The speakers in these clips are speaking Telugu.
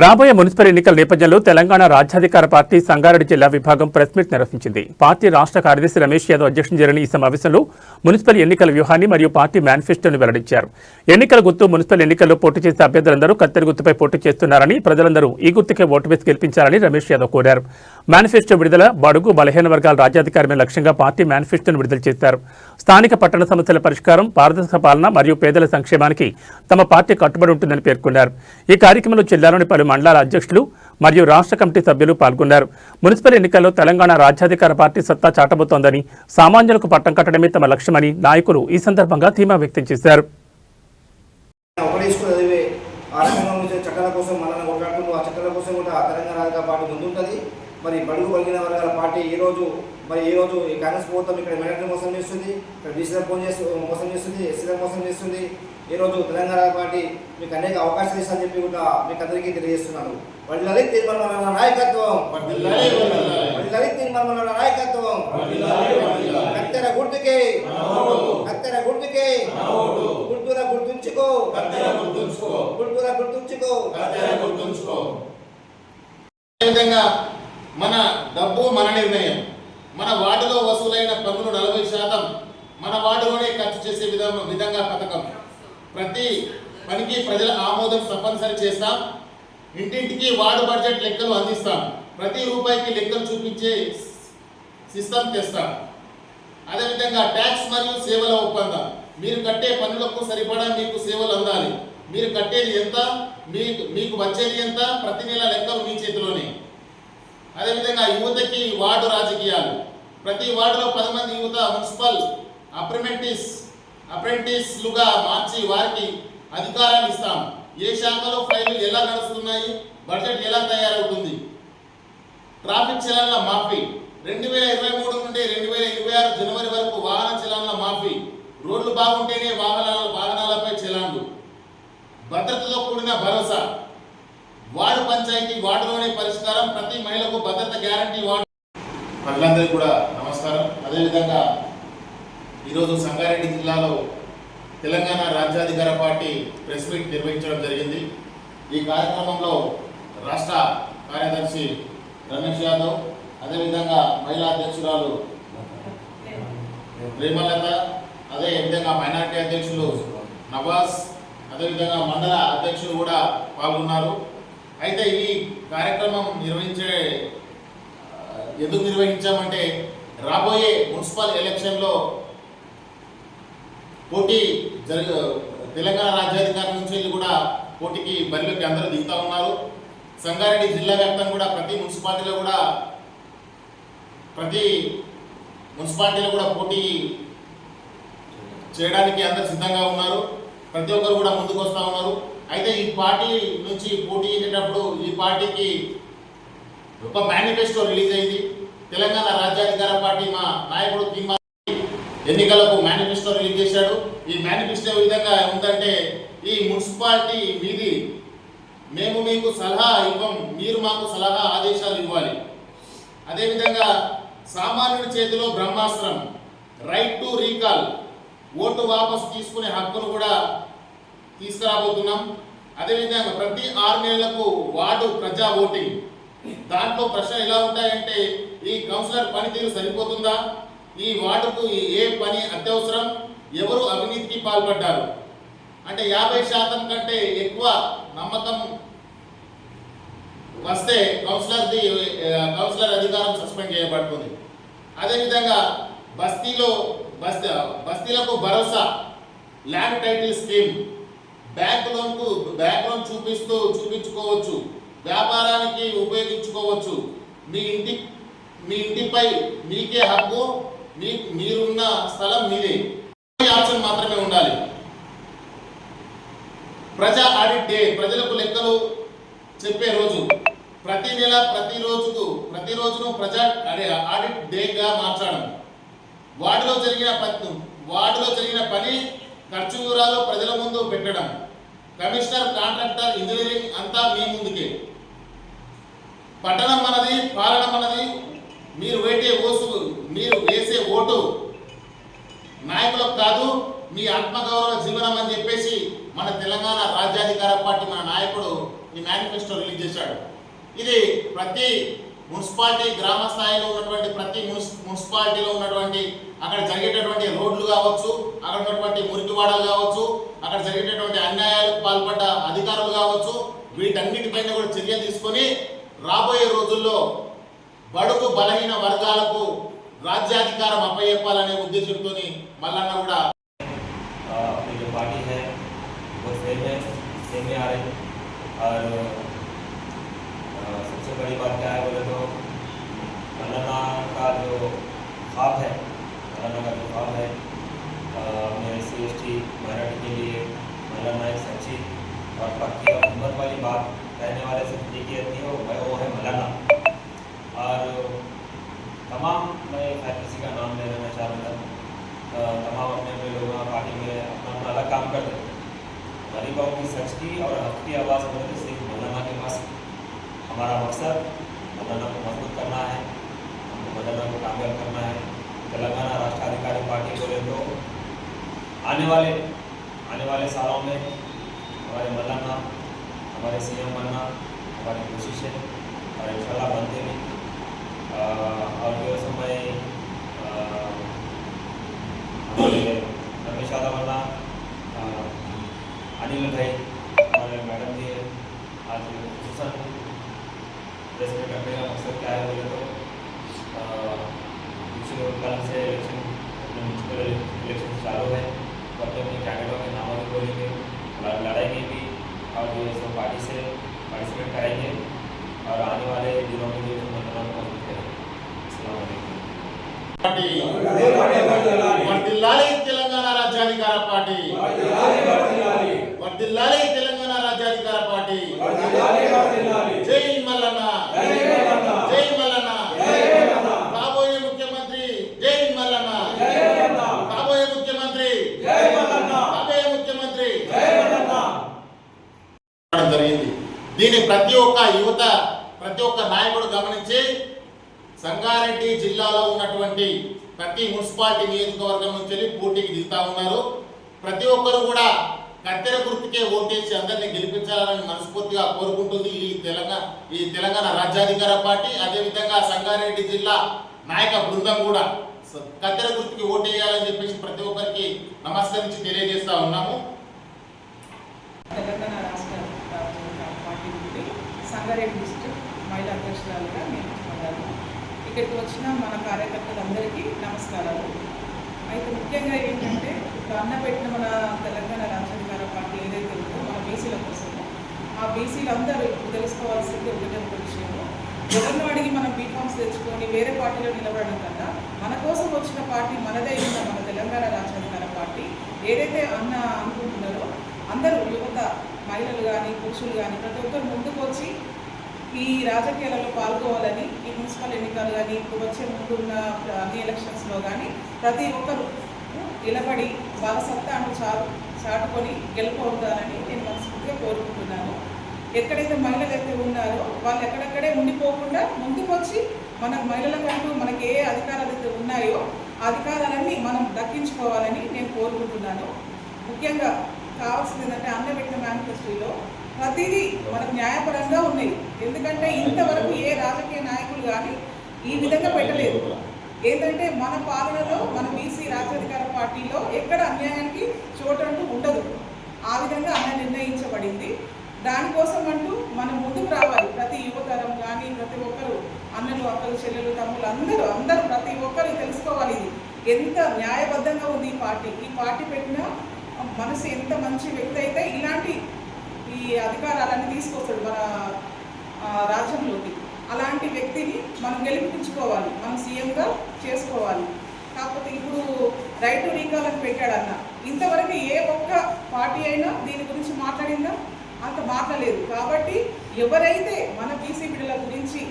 రాబోయే మున్సిపల్ ఎన్నికల నేపథ్యంలో తెలంగాణ రాజ్యాధికార పార్టీ సంగారెడ్డి జిల్లా విభాగం ప్రెస్ మీట్ నిర్వహించింది. పార్టీ రాష్ట్ర కార్యదర్శి రమేష్ యాదవ్ అధ్యక్షతన జరిగిన ఈ సమావేశంలో మున్సిపల్ ఎన్నికల వ్యూహాన్ని మరియు పార్టీ మేనిఫెస్టోను వెల్లడించారు. ఎన్నికల గుర్తు మున్సిపల్ ఎన్నికల్లో పోటీ చేసే అభ్యర్థులందరూ కత్తెర గుర్తుపై పోటీ చేస్తున్నారని, ప్రజలందరూ ఈ గుర్తుకే ఓటు వేసి గెలిపించాలని రమేష్ యాదవ్ కోరారు. మేనిఫెస్టో విడుదల బడుగు బలహీన వర్గాల రాజ్యాధికారమే లక్ష్యంగా పార్టీ మేనిఫెస్టోను విడుదల చేశారు. స్థానిక పట్టణ సమస్యల పరిష్కారం, పారదర్శక పాలన మరియు పేదల సంక్షేమానికి తమ పార్టీ కట్టుబడి ఉంటుందని పేర్కొన్నారు. ఈ కార్యక్రమంలో జిల్లాలోని పలు మండలాల అధ్యక్షులు మరియు రాష్ట్ర కమిటీ సభ్యులు పాల్గొన్నారు. మున్సిపల్ ఎన్నికల్లో తెలంగాణ రాజ్యాధికార పార్టీ సత్తా చాటబోతోందని, సామాన్యులకు పట్టం కట్టడమే తమ లక్ష్యమని నాయకులు ఈ సందర్భంగా ధీమా వ్యక్తం చేశారు. మరి బడుగు బలిగిన వర్గాల పార్టీ ఈరోజు ఈ కాంగ్రెస్ ప్రభుత్వం ఇక్కడ మెడల్ని మోసం చేస్తుంది, ఇక్కడ బీసీలో మోసం చేస్తుంది, ఎస్సీలో మోసం చేస్తుంది. ఈరోజు తెలంగాణ పార్టీ మీకు అనేక అవకాశాలు ఇస్తారని చెప్పి కూడా మీకు అందరికీ తెలియజేస్తున్నాను. లలిత్ తీర్మానం నాయకత్వం, లలిత్ తీర్మానం నాయకత్వం, కత్తెర గుర్తుకే, కత్తెర గుర్తుకే, గుర్తురా గుర్తుంచుకో, గుర్తురా గుర్తుంచుకో. మన డబ్బు మన నిర్ణయం. మన వార్డులో వసూలైన పన్నులు 40% మన వార్డులోనే ఖర్చు చేసే విధంగా పథకం. ప్రతి పనికి ప్రజల ఆమోదం తప్పనిసరి చేస్తాం. ఇంటింటికి వార్డు బడ్జెట్ లెక్కలు అందిస్తాం. ప్రతి రూపాయికి లెక్కలు చూపించే సిస్టమ్ తెస్తాం. అదేవిధంగా ట్యాక్స్ మరియు సేవల ఒప్పందం. మీరు కట్టే పన్నులకు సరిపడా మీకు సేవలు అందాలి. మీరు కట్టేది ఎంత, మీకు వచ్చేది ఎంత, ప్రతి నెల లెక్కలు మీ చేతిలోనే. అదేవిధంగా యువతకి వార్డు రాజకీయాలు. ప్రతి వార్డులో 10 మంది యువత మున్సిపల్ అప్రెంటిస్లుగా మార్చి వారికి అధికారాలు ఇస్తాం. ఏ శాఖలో ఫైళ్లు ఎలా నడుస్తున్నాయి, బడ్జెట్ ఎలా తయారవుతుంది. ట్రాఫిక్ చలాన్ల మాఫీ. 2023 నుండి 2026 జనవరి వరకు వాహన చలాన్ల మాఫీ. రోడ్లు బాగుంటేనే వాహనాలపై చలాన్లు. భద్రతతో కూడిన భరోసా. వార్డు పంచాయతీ వార్డులోనే పరిష్కారం. ప్రతి మహిళకు భద్రత గ్యారంటీ. వార్డు ప్రజలందరికీ కూడా నమస్కారం. అదేవిధంగా ఈరోజు సంగారెడ్డి జిల్లాలో తెలంగాణ రాజ్యాధికార పార్టీ ప్రెస్ మీట్ నిర్వహించడం జరిగింది. ఈ కార్యక్రమంలో రాష్ట్ర కార్యదర్శి రమేష్ యాదవ్, అదేవిధంగా మహిళా అధ్యక్షురాలు ప్రేమలత, అదేవిధంగా మైనార్టీ అధ్యక్షులు నవాజ్, అదేవిధంగా మండల అధ్యక్షులు కూడా పాల్గొన్నారు. అయితే ఈ కార్యక్రమం ఎందుకు నిర్వహించామంటే, రాబోయే మున్సిపల్ ఎలక్షన్లో పోటీ తెలంగాణ రాజ్యాధికారం నుంచి కూడా పోటీకి బరిలోకి అందరూ దిగుతూ ఉన్నారు. సంగారెడ్డి జిల్లా వ్యాప్తంగా కూడా ప్రతి మున్సిపాలిటీలో కూడా పోటీ చేయడానికి అందరూ సిద్ధంగా ఉన్నారు. ప్రతి ఒక్కరు కూడా ముందుకు వస్తూ ఉన్నారు. అయితే ఈ పార్టీ నుంచి పోటీ చేసేటప్పుడు ఈ పార్టీకి ఒక మేనిఫెస్టో రిలీజ్ అయింది. తెలంగాణ రాజ్యాధికార పార్టీ మా నాయకుడు ఎన్నికలకు మేనిఫెస్టో రిలీజ్ చేశాడు. ఈ మేనిఫెస్టో విధంగా ఉందంటే, ఈ మున్సిపాలిటీ మీది, మేము మీకు సలహా ఇవ్వం, మీరు మాకు సలహా ఆదేశాలు ఇవ్వాలి. అదేవిధంగా సామాన్యుడి చేతిలో బ్రహ్మాస్త్రం, రైట్ టు రీకాల్, ఓటు వాపసు తీసుకునే హక్కును కూడా తీసుకురాబోతున్నాం. అదేవిధంగా ప్రతి 6 నెలలకు వార్డు ప్రజా ఓటింగ్. దాంట్లో ప్రశ్నలు ఎలా ఉంటాయంటే, ఈ కౌన్సిలర్ పనితీరు సరిపోతుందా, ఈ వార్డుకు ఏ పని అత్యవసరం, ఎవరు అవినీతికి పాల్పడ్డారు, అంటే 50% కంటే ఎక్కువ నమ్మకం వస్తే కౌన్సిలర్ అధికారం సస్పెండ్ చేయబడుతుంది. అదేవిధంగా బస్తీలకు భరోసా, land title scheme, bank loan చూపించుకోవచ్చు, వ్యాపారానికి ఉపయోగించుకోవచ్చు, మీ ఇంటిపై మీకే హక్కు, మీరున్న స్థలం మీదే. ఆప్షన్ మాత్రమే ఉండాలి. ప్రజా ఆడిట్ డే, ప్రజలకు లెక్కలు చెప్పే రోజు. ప్రతి నెల ప్రతి రోజును ప్రజా ఆడిట్ డేగా మార్చడం. వార్డులో జరిగిన పని ఖర్చు వివరాలు ప్రజల ముందు పెట్టడం. కమిషనర్, కాంట్రాక్టర్, ఇంజనీరింగ్ అంతా మీ ముందుకే. పట్టణం మనది, పాలన మనది. మీరు వేసే ఓటు నాయకులకు కాదు, మీ ఆత్మగౌరవ జీవనం అని చెప్పేసి మన తెలంగాణ రాజ్యాధికార పార్టీ మన నాయకుడు ఈ మేనిఫెస్టో రిలీజ్ చేశాడు. ఇది ప్రతి మున్సిపాలిటీ గ్రామ స్థాయిలో ఉన్నటువంటి ప్రతి మున్సిపాలిటీలో ఉన్నటువంటి అక్కడ జరిగేటటువంటి రోడ్లు కావచ్చు, అక్కడ ఉన్నటువంటి మురికివాడలు కావచ్చు, అక్కడ జరిగేటటువంటి అన్యాయాలకు పాల్పడ్డ అధికారులు కావచ్చు, వీటన్నిటిపైన కూడా చర్యలు తీసుకొని రాబోయే రోజుల్లో బడుగు బలహీన వర్గాలకు రాజ్యాధికారం అప్పయ్యప్పాలనే ఉద్దేశంతో మల్లన్న కూడా अपनी जो पार्टी है वो सेम में आ रही और सबसे बड़ी बात क्या है बोले तो मौलाना का जो ख्वाब है अपने SC/ST माइनॉरिटी के लिए मौलाना एक सच्ची और पक्की और हिम्मत वाली बात कहने वाले सिर्फ एक ही आती है, वो है मौलाना। और तमाम मैं किसी का नाम ले लेना चाह रहा था, तमाम अपने अपने लोग पार्टी में अपना अपना अलग काम करते हैं। गरीबों की सच की और हक की आवाज़ बोले सिर्फ मौलाना के पास हमारा मकसद मौलाना को मजबूत करना है, हमको मौलाना को कामयाब करना है। तेलंगाना राष्ट्र अधिकारी पार्टी बोले तो आने वाले सालों में हमारे मौलाना हमारे CM बनना हमारी कोशिश है और इंशाल्लाह बनते भी। और जो समय हमारे रमेश यादव वरना अनिल भाई हमारे मैडम जी आज खुसूसन प्रेस में करने का मकसद क्या है बोले तो कुछ कल से म्यूनसिपल इलेक्शन चालू है तो अपने अपने कैंडिडेटों के नामों भी बोलेंगे, लड़ाएंगे भी और जो सब पार्टी से पार्टिसिपेट करेंगे और आने वाले दिनों में जो मतदान मजबूत करेंगे। अस्सलाम वालेकुम। వర్ధిల్లాలి తెలంగాణ రాజ్యాధికార పార్టీ, వర్ధిల్లాలి తెలంగాణ రాజ్యాధికార పార్టీ. జై మల్లన్న, జై మల్లన్న. కాబోయే ముఖ్యమంత్రి జై మల్లన్న, కాబోయే ముఖ్యమంత్రి కాబోయే ముఖ్యమంత్రి జరిగింది. దీన్ని ప్రతి ఒక్క యువత ప్రతి ఒక్క నాయకుడు గమనించి సంగారెడ్డి జిల్లాలో ఉన్నటువంటి ప్రతి మున్సిపాలిటీ నియోజకవర్గం నుంచి పోటీకి దిగుతా ఉన్నారు. ప్రతి ఒక్కరు కూడా కత్తెర గుర్తుకే ఓటేసి అందరినీ గెలిపించాలని మనస్ఫూర్తిగా కోరుకుంటుంది ఈ తెలంగాణ రాజ్యాధికార పార్టీ. అదేవిధంగా సంగారెడ్డి జిల్లా నాయక బృందం కూడా కత్తెర గుర్తుకి ఓటేయాలని చెప్పేసి ప్రతి ఒక్కరికి నమస్కరించి తెలియజేస్తా ఉన్నాము. తెలంగాణ రాష్ట్ర పార్టీ నుండి సంగారెడ్డి డిస్ట్రిక్ట్ మహిళా అధ్యక్షురాలుగా నియమించబడ్డాను. ఇక్కడికి వచ్చిన మన కార్యకర్తలందరికీ నమస్కారాలు. అయితే ముఖ్యంగా ఏంటంటే ఇప్పుడు అన్న పెట్టిన మన తెలంగాణ రాజ్యాధికార పార్టీ ఏదైతే ఉందో మన బీసీల కోసమో ఆ బీసీలు అందరూ తెలుసుకోవాల్సింది ఒకటే ఒక విషయము. ఎవరినో అడిగి మనం బీఫామ్స్ తెచ్చుకొని వేరే పార్టీలో నిలబడడం కన్నా మన కోసం వచ్చిన పార్టీ మనదే ఉన్న మన తెలంగాణ రాజ్యాధికార పార్టీ ఏదైతే అన్న అనుకుంటున్నారో అందరూ యువత మహిళలు కానీ పురుషులు కానీ ప్రతి ఒక్కరు ముందుకు వచ్చి ఈ రాజకీయాలలో పాల్గొవాలని, ఈ మున్సిపల్ ఎన్నికలు కానీ ఇప్పుడు వచ్చే ముందున్న అన్ని ఎలక్షన్స్లో కానీ ప్రతి ఒక్కరు నిలబడి వాళ్ళ సత్తాను చాటుకొని గెలుపొందాలని నేను మనస్ఫూర్తిగా కోరుకుంటున్నాను. ఎక్కడైతే మహిళలు అయితే ఉన్నారో వాళ్ళు ఎక్కడెక్కడే ఉండిపోకుండా ముందుకు వచ్చి మన మహిళలకంటూ మనకి ఏ అధికారాలు అయితే ఉన్నాయో ఆ అధికారాలన్నీ మనం దక్కించుకోవాలని నేను కోరుకుంటున్నాను. ముఖ్యంగా కావాల్సింది ఏంటంటే అన్న పెట్టిన మేనిఫెస్టోలో ప్రతిదీ మనకు న్యాయపరంగా ఉన్నాయి. ఎందుకంటే ఇంతవరకు ఏ రాజకీయ నాయకులు కానీ ఈ విధంగా పెట్టలేదు. ఏంటంటే మన పాలనలో మన బీసీ రాజ్యాధికార పార్టీలో ఎక్కడ అన్యాయానికి చోటు అంటూ ఉండదు. ఆ విధంగా అన్న నిర్ణయించబడింది. దానికోసం అంటూ మనం ముందుకు రావాలి. ప్రతి యువతరం కానీ ప్రతి ఒక్కరు అన్నలు అక్కలు చెల్లెలు తమ్ముళ్ళు అందరూ ప్రతి ఒక్కరు తెలుసుకోవాలి ఇది ఎంత న్యాయబద్ధంగా ఉంది ఈ పార్టీ పెట్టిన మనసు ఎంత మంచి వ్యక్తి అయితే ఇలాంటి ఈ అధికారాలన్నీ తీసుకొస్తాడు మన రాజ్యంలోకి. అలాంటి వ్యక్తిని మనం గెలిపించుకోవాలి, మనం సీఎంగా చేసుకోవాలి. కాకపోతే ఇప్పుడు రైట్ టు రీకాల్ అని పెట్టాడన్న. ఇంతవరకు ఏ ఒక్క పార్టీ అయినా దీని గురించి మాట్లాడిందా? అంత మాట్లాడలేదు. కాబట్టి ఎవరైతే మన బీసీ బిడ్డల గురించి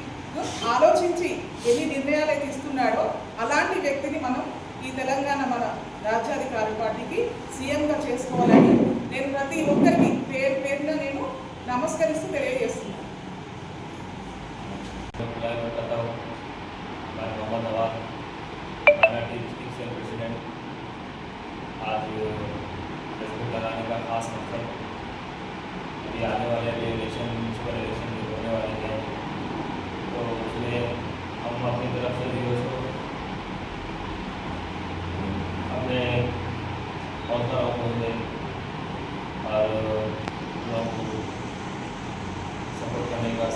ఆలోచించి ఎన్ని నిర్ణయాలు అయితే ఇస్తున్నాడో అలాంటి వ్యక్తిని మనం ఈ తెలంగాణ మన రాజ్యాధికార పార్టీకి సీఎంగా చేసుకోవాలని నేను ప్రతి ఒక్కరికి పేరున నేను నమస్కరిస్తూ తెలియజేస్తున్నాను. आज लगाने का खास मकसद अभी आने वाले इलेक्शन हम अपनी तरफ से भी उसको अपने हौसला होंगे और लोगों को सपोर्ट करने का